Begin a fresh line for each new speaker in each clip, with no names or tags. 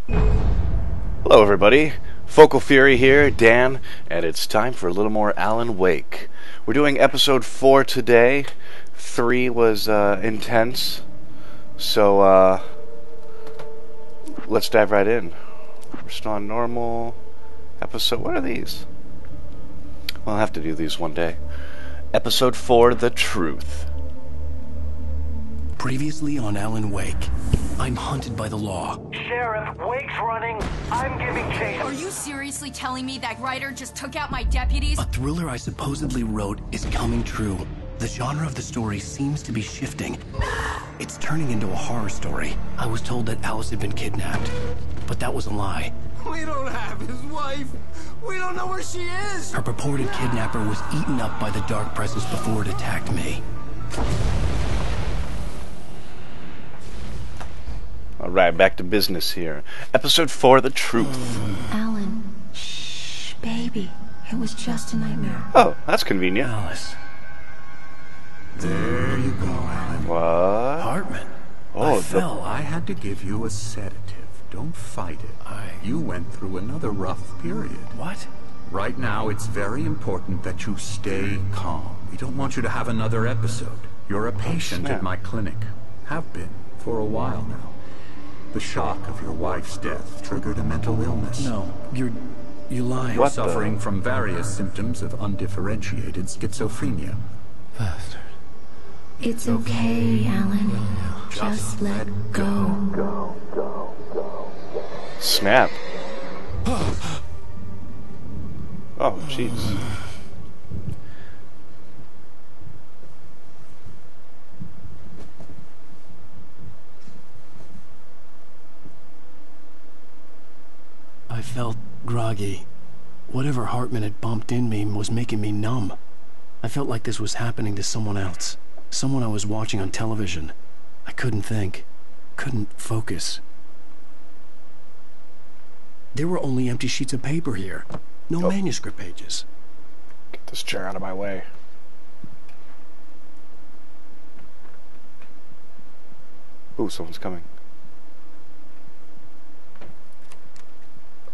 Hello everybody, FocalFury here, Dan, and it's time for a little more Alan Wake. We're doing episode 4 today. 3 was intense, so let's dive right in. We're still on normal episode. What are these? Well, I'll have to do these one day. Episode 4, The Truth.
Previously on Alan Wake, I'm hunted by the law.
Sheriff, Wake's running. I'm giving chase.
Are you seriously telling me that writer just took out my deputies?
A thriller I supposedly wrote is coming true. The genre of the story seems to be shifting. It's turning into a horror story. I was told that Alice had been kidnapped, but that was a lie.
We don't have his wife. We don't know where she is.
Her purported kidnapper was eaten up by the dark presence before it attacked me.
Alright, back to business here. Episode 4, The Truth.
Alan, shh, baby. It was just a nightmare.
Oh, that's convenient.
Alice.
There you go, Alan.
What?
Hartman.
Oh,
I fell.
I had to give you a sedative. Don't fight it. You went through another rough period.
What?
Right now, it's very important that you stay calm. We don't want you to have another episode. You're a patient
snap.
at my clinic. Have been for a while now. The shock of your wife's death triggered a mental illness.
No, you're lying.
You're suffering from various symptoms of undifferentiated schizophrenia.
Bastard.
It's okay, Alan. Just let go.
Snap. Oh, jeez.
I felt groggy. Whatever Hartman had bumped in me was making me numb. I felt like this was happening to someone else. Someone I was watching on television. I couldn't think. Couldn't focus. There were only empty sheets of paper here. No manuscript pages.
Get this chair out of my way. Ooh, someone's coming.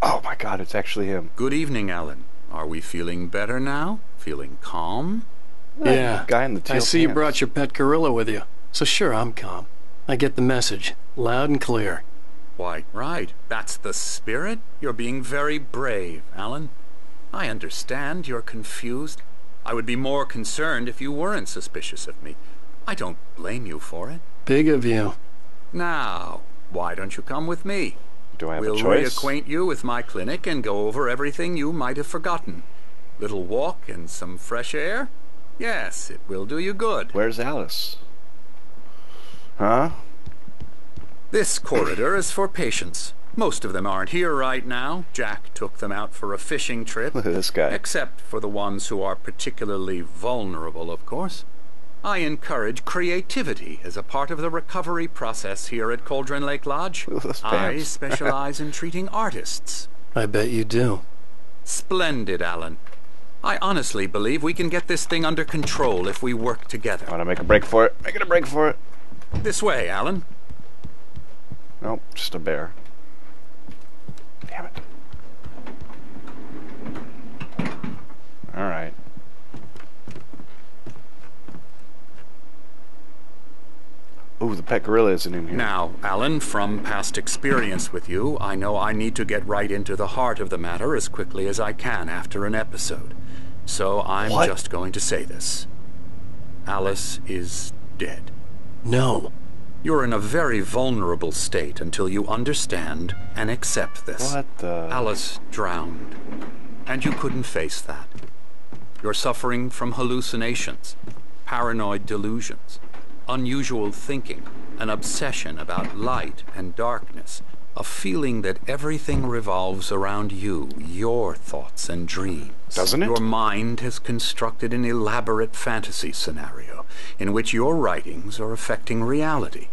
Oh my god, it's actually him.
Good evening, Alan. Are we feeling better now? Feeling calm?
Yeah,
Guy in the teal
I see you
pants.
brought your pet gorilla with you. So sure, I'm calm. I get the message. Loud and clear.
Why, right. That's the spirit. You're being very brave, Alan. I understand you're confused. I would be more concerned if you weren't suspicious of me. I don't blame you for it.
Big of you.
Now, why don't you come with me?
Do I have
We'll
a choice?
reacquaint you with my clinic and go over everything you might have forgotten. Little walk and some fresh air? Yes, it will do you good.
Where's Alice? Huh?
This corridor is for patients. Most of them aren't here right now. Jack took them out for a fishing trip.
Look at this guy.
Except for the ones who are particularly vulnerable, of course. I encourage creativity as a part of the recovery process here at Cauldron Lake Lodge.
Look at those
I
pants.
specialize in treating artists.
I bet you do.
Splendid, Alan. I honestly believe we can get this thing under control if we work together.
I want to make a break for it. Making a break for it.
This way, Alan.
Nope, just a bear. Damn it. Alright. Ooh, the pet gorilla isn't in here.
Now, Alan, from past experience with you, I know I need to get right into the heart of the matter as quickly as I can after an episode. So I'm
What?
just going to say this. Alice is dead.
No.
You're in a very vulnerable state until you understand and accept this.
What the...
Alice drowned, and you couldn't face that. You're suffering from hallucinations, paranoid delusions, unusual thinking, an obsession about light and darkness, a feeling that everything revolves around you, your thoughts and dreams.
Doesn't it?
Your mind has constructed an elaborate fantasy scenario in which your writings are affecting reality.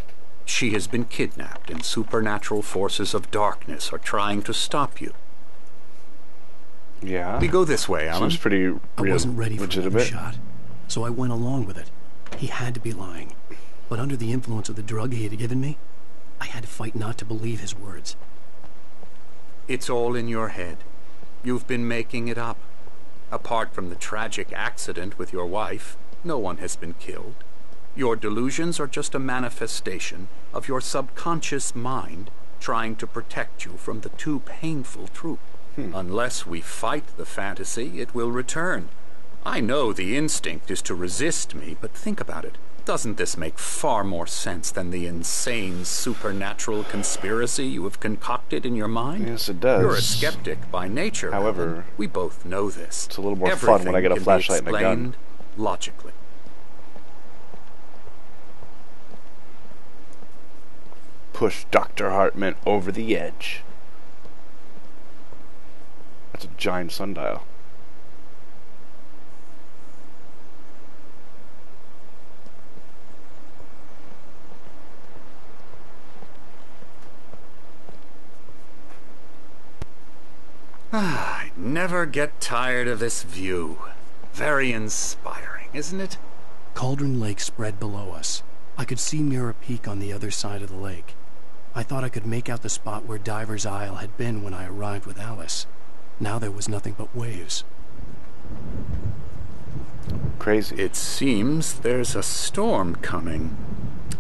She has been kidnapped and supernatural forces of darkness are trying to stop you.
Yeah.
We go this way, Alan.
Seems pretty real,
I wasn't ready for one
legitimate.
shot, so I went along with it. He had to be lying. But under the influence of the drug he had given me, I had to fight not to believe his words.
It's all in your head. You've been making it up. Apart from the tragic accident with your wife, no one has been killed. Your delusions are just a manifestation of your subconscious mind trying to protect you from the too painful truth. Unless we fight the fantasy, it will return. I know the instinct is to resist me, but think about it. Doesn't this make far more sense than the insane supernatural conspiracy you have concocted in your mind?
Yes, it does.
You're a skeptic by nature.
However,
Alan. We both know this.
It's a little more fun when I get a flashlight and a gun.
Everything can be explained logically.
Push Dr. Hartman over the edge. That's a giant sundial.
I never get tired of this view. Very inspiring, isn't it?
Cauldron Lake spread below us. I could see Mirror Peak on the other side of the lake. I thought I could make out the spot where Diver's Isle had been when I arrived with Alice. Now there was nothing but waves.
Crazy.
It seems there's a storm coming.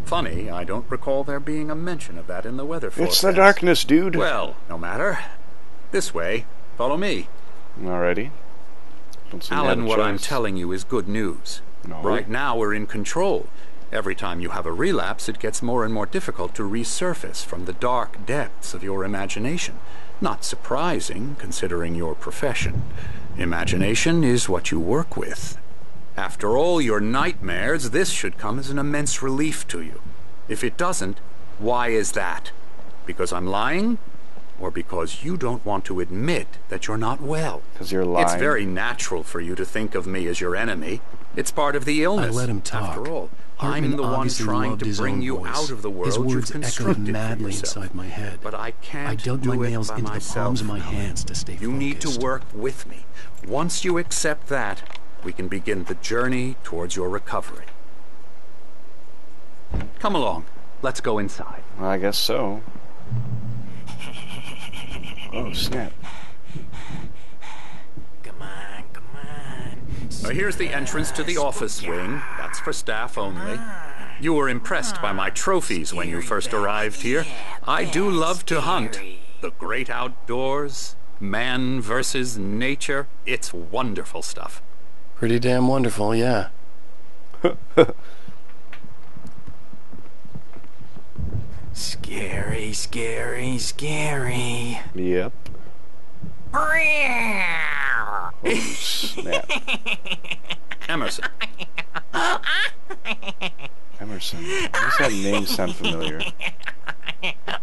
Funny, I don't recall there being a mention of that in the weather forecast.
It's the darkness, dude.
Well, no matter. This way. Follow me.
Alrighty. Don't seem to have
Alan,
a
what I'm
choice.
telling you is good news.
No.
Right now we're in control. Every time you have a relapse, it gets more and more difficult to resurface from the dark depths of your imagination. Not surprising, considering your profession. Imagination is what you work with. After all your nightmares, this should come as an immense relief to you. If it doesn't, why is that? Because I'm lying? Or because you don't want to admit that you're not well?
Because you're lying.
It's very natural for you to think of me as your enemy. It's part of the illness.
I let him talk.
After all,
Hartman
I'm the one
obviously
trying
loved
to
his
bring
own
you
voice.
out of the world
His words
you've
echoed
constructed
madly
for yourself.
inside my head.
But I can't
I dug
do
my
it
nails
by
into
myself,
the palms of my
Alan.
hands to stay
You
focused.
need to work with me. Once you accept that, we can begin the journey towards your recovery. Come along. Let's go inside.
I guess so. Oh, snap.
Come on, come on.
Here's the entrance to the office wing. That's for staff only. You were impressed by my trophies when you first arrived here. I do love to hunt. The great outdoors, man versus nature. It's wonderful stuff.
Pretty damn wonderful, yeah.
Scary, scary, scary.
Yep. Oh, snap.
Emerson.
Emerson. Does that name sound familiar?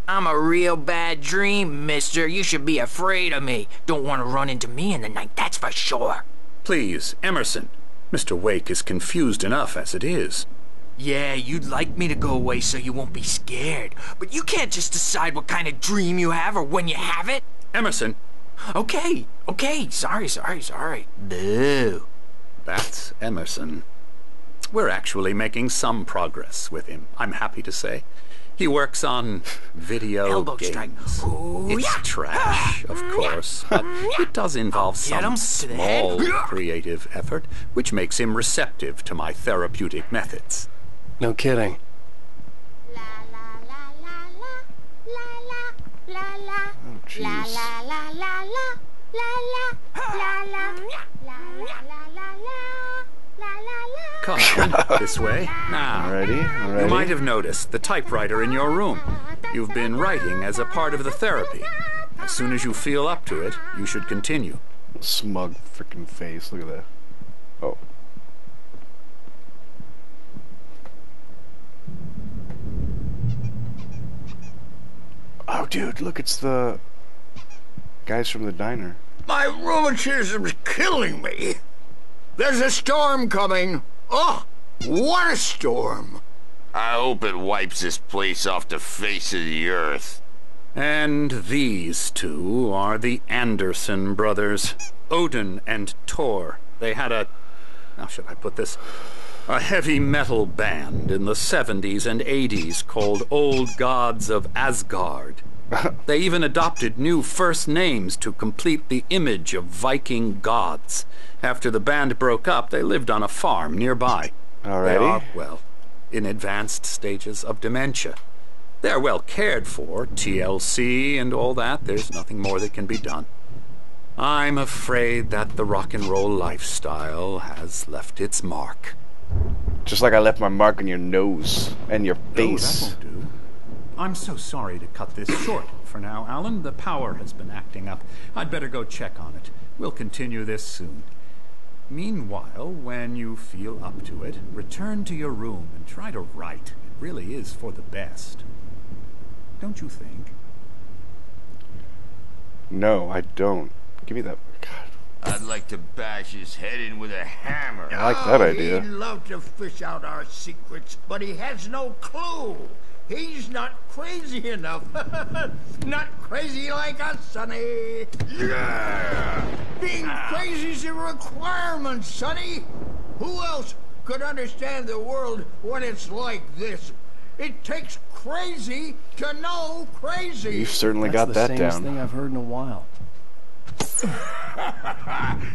I'm a real bad dream, mister. You should be afraid of me. Don't want to run into me in the night, that's for sure.
Please, Emerson. Mr. Wake is confused enough as it is.
Yeah, you'd like me to go away so you won't be scared. But you can't just decide what kind of dream you have or when you have it.
Emerson.
Okay, sorry. Boo.
That's Emerson. We're actually making some progress with him, I'm happy to say. He works on video
Elbow
games.
strike. Ooh,
It's
yeah.
trash, of course, but it does involve
Get him
some
to the head.
small creative effort, which makes him receptive to my therapeutic methods.
No kidding.
Oh, jeez.
Come on, this way. Now,
Alrighty.
you might have noticed the typewriter in your room. You've been writing as a part of the therapy. As soon as you feel up to it, you should continue.
Smug freaking face. Look at that. Oh. Oh, dude, look, it's the guys from the diner.
My rheumatism's killing me. There's a storm coming. Oh, what a storm.
I hope it wipes this place off the face of the earth.
And these two are the Anderson brothers, Odin and Tor. They had a... How should I put this? A heavy metal band in the 70s and 80s called Old Gods of Asgard. They even adopted new first names to complete the image of Viking gods. After the band broke up, they lived on a farm nearby.
Alrighty.
They are, well, in advanced stages of dementia. They're well cared for, TLC and all that. There's nothing more that can be done. I'm afraid that the rock and roll lifestyle has left its mark.
Just like I left my mark on your nose and your
No,
face.
that won't do. I'm so sorry to cut this short for now, Alan. The power has been acting up. I'd better go check on it. We'll continue this soon. Meanwhile, when you feel up to it, return to your room and try to write. It really is for the best. Don't you think?
No, I don't. Give me that. God.
I'd like to bash his head in with a hammer.
I like that idea.
He'd love to fish out our secrets, but he has no clue. He's not crazy enough. Not crazy like us, Sonny.
Yeah!
Being crazy's a requirement, Sonny. Who else could understand the world when it's like this? It takes crazy to know crazy.
You've certainly
That's
got
the
that
sanest
down.
thing I've heard in a while.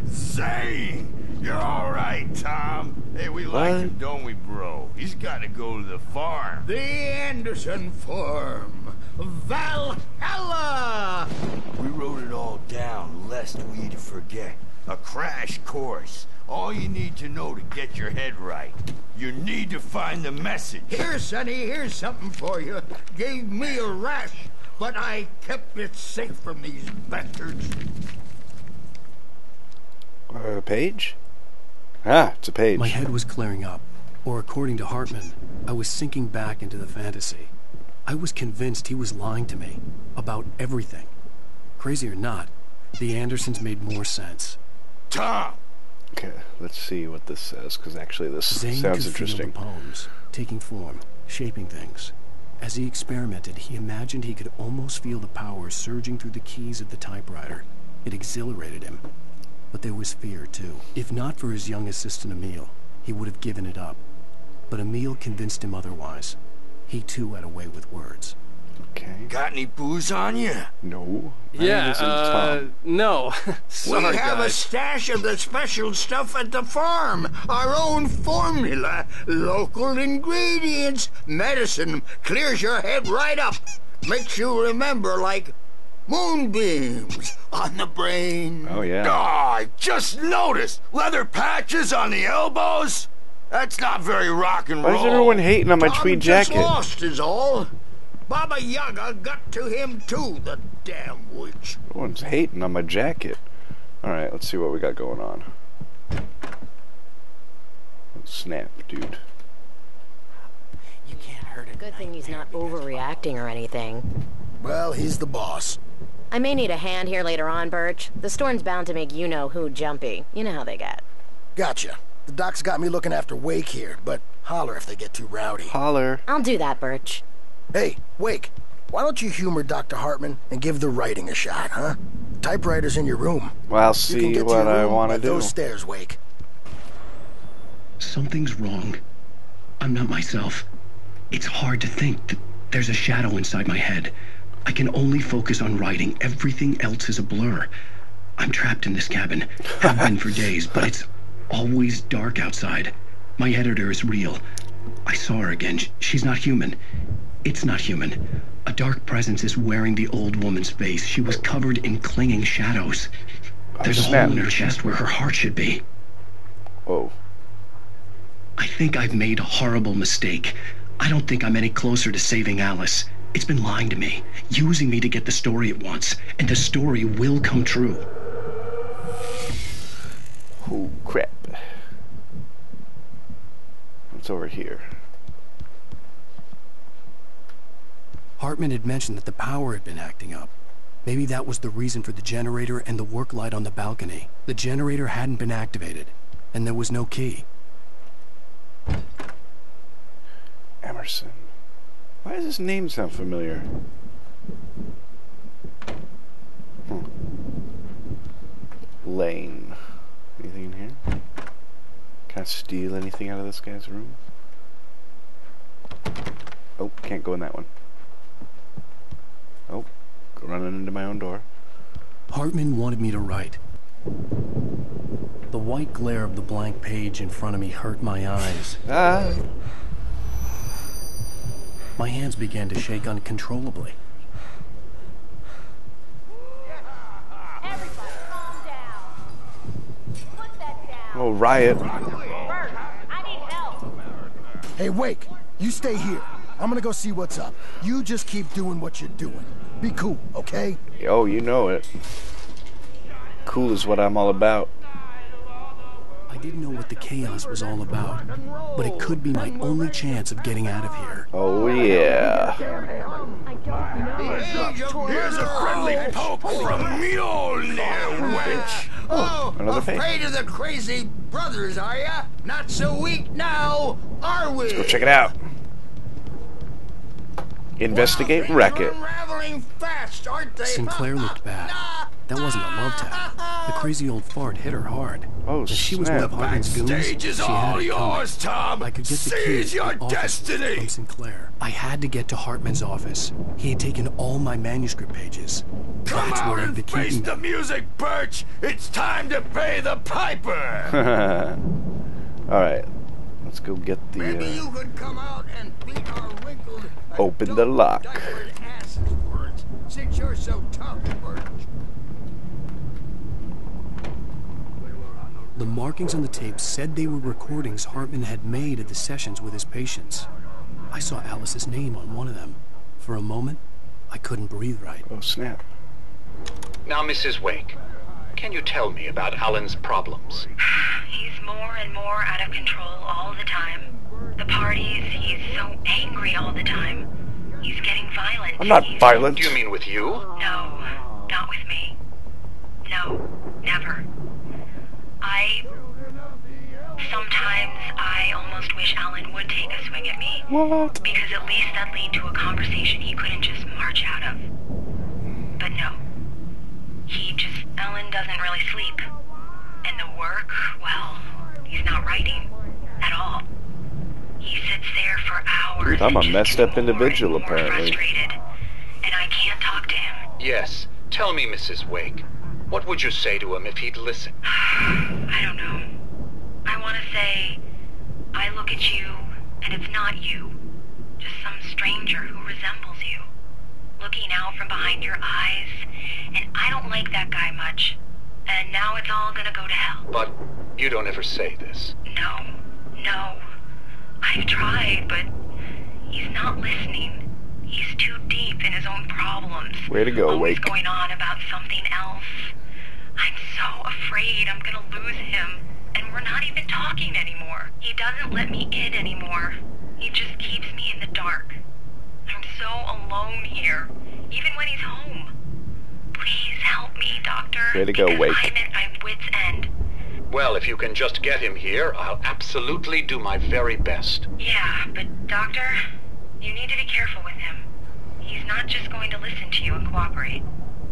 Zane! You're alright, Tom. Hey, we like him, don't we, bro? He's got to go to the farm.
The Anderson Farm. Valhalla!
We wrote it all down, lest we forget. A crash course. All you need to know to get your head right. You need to find the message.
Here, Sonny, here's something for you. Gave me a rash, but I kept it safe from these bastards.
A page? Ah, it's a page.
My head was clearing up, or according to Hartman, I was sinking back into the fantasy. I was convinced he was lying to me about everything. Crazy or not, the Andersons made more sense.
Tom!
Okay, let's see what this says, because actually this
Zane
sounds
could
interesting.
feel the poems, taking form, shaping things. As he experimented, he imagined he could almost feel the power surging through the keys of the typewriter. It exhilarated him. But there was fear, too. If not for his young assistant Emil, he would have given it up. But Emil convinced him otherwise. He, too, had a way with words.
Okay.
Got any booze on you?
No. My name isn't Tom.
No.
We have a stash of the special stuff at the farm. Our own formula. Local ingredients. Medicine. Clears your head right up. Makes you remember like moonbeams on the brain.
Oh, yeah.
Oh, I just noticed. Leather patches on the elbows? That's not very rock and roll.
Why is everyone hating on my tweed
Tom just
jacket?
lost is all. Baba Yaga got to him too, the damn witch.
Everyone's hating on my jacket. Alright, let's see what we got going on. Snap, dude.
You can't hurt it.
Good thing he's not overreacting or anything.
Well, he's the boss.
I may need a hand here later on, Birch. The storm's bound to make you-know-who jumpy. You know how they get.
Gotcha. The doc's got me looking after Wake here, but holler if they get too rowdy.
Holler.
I'll do that, Birch.
Hey, Wake, why don't you humor Dr. Hartman and give the writing a shot, huh? The typewriter's in your room.
Well, I'll
You can
see
get to
what
your
I
room
want to
by
do.
those stairs, Wake.
Something's wrong. I'm not myself. It's hard to think that there's a shadow inside my head. I can only focus on writing. Everything else is a blur. I'm trapped in this cabin. Have been for days, but it's always dark outside. My editor is real. I saw her again. She's not human. It's not human. A dark presence is wearing the old woman's face. She was covered in clinging shadows. There's a hole in her chest where her heart should be.
Whoa.
I think I've made a horrible mistake. I don't think I'm any closer to saving Alice. It's been lying to me, using me to get the story it wants, and the story will come true.
Oh, crap. What's over here?
Hartman had mentioned that the power had been acting up. Maybe that was the reason for the generator and the work light on the balcony. The generator hadn't been activated, and there was no key.
Emerson. Why does his name sound familiar? Lane. Anything in here? Can I steal anything out of this guy's room? Oh, can't go in that one. Oh, running into my own door.
Hartman wanted me to write. The white glare of the blank page in front of me hurt my eyes.
Ah!
My hands began to shake uncontrollably.
Everybody, calm down. Put that down.
Oh, riot.
Bert, I need help.
Hey, Wake, you stay here. I'm gonna go see what's up. You just keep doing what you're doing. Be cool, okay?
Oh, you know it. Cool is what I'm all about.
I didn't know what the chaos was all about, but it could be my only chance of getting out of here.
Oh, yeah.
Here's a friendly poke from Mjolnir, wench. Oh,
Another fake.
afraid of the crazy brothers, are ya? Not so weak now, are we?
Let's go check it out. Investigate,
Well,
wreck
things
it.
are unraveling fast, aren't they?
Sinclair looked bad. That wasn't a love tap. The crazy old fart hit her hard.
Oh,
And she was one
snap.
of Hartman's goons.
Backstage is
She had
all
it
yours,
coming.
Tom.
I could get the
Seize
keys
your
to the office
destiny.
from Sinclair. I had to get to Hartman's office. He had taken all my manuscript pages.
Come
That's
out
where he'd
and
been
face
keeping
the
them.
music, Birch. It's time to pay the piper.
Alright. Let's go get
Maybe
the,
you could come out and beat our wrinkled,
Open the lock.
diapered asses for it, since you're so tough, Birch.
The markings on the tape said they were recordings Hartman had made at the sessions with his patients. I saw Alice's name on one of them. For a moment, I couldn't breathe right.
oh, snap.
Now, Mrs. Wake, can you tell me about Alan's problems?
He's more and more out of control all the time. The parties, he's so angry all the time. He's getting violent.
I'm not violent.
Do you mean with you?
No, not with me. No, never. Sometimes I almost wish Alan would take a swing at me.
What?
Because at least that'd lead to a conversation he couldn't just march out of. But no. Alan doesn't really sleep. And the work, well, he's not writing at all. He sits there for hours.
Dude, I'm a
and just
messed
gets
up individual,
more and more
apparently.
Frustrated. And I can't talk to him.
Yes. Tell me, Mrs. Wake. What would you say to him if he'd listen?
I don't know. I want to say, I look at you, and it's not you. Just some stranger who resembles you. Looking out from behind your eyes, and I don't like that guy much. And now it's all gonna go to hell.
But you don't ever say this.
No. I've tried, but he's not listening. He's too deep in his own problems.
Way to go,
Always
Wake.
going on about something else. I'm so afraid I'm gonna lose him. And we're not even talking anymore. He doesn't let me in anymore. He just keeps me in the dark. I'm so alone here, even when he's home. Please help me, Doctor.
Way to go,
because
Wake.
I'm at my wit's end.
Well, if you can just get him here, I'll absolutely do my very best.
Yeah, but Doctor, you need to be careful with him. He's not just going to listen to you and cooperate.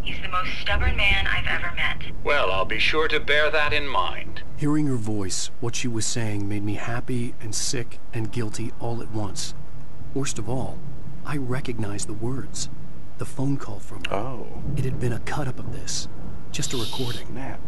He's the most stubborn man I've ever met.
Well, I'll be sure to bear that in mind.
Hearing her voice, what she was saying made me happy and sick and guilty all at once. Worst of all, I recognized the words. The phone call from her.
Oh.
It had been a cut-up of this. Just a recording.
Snap.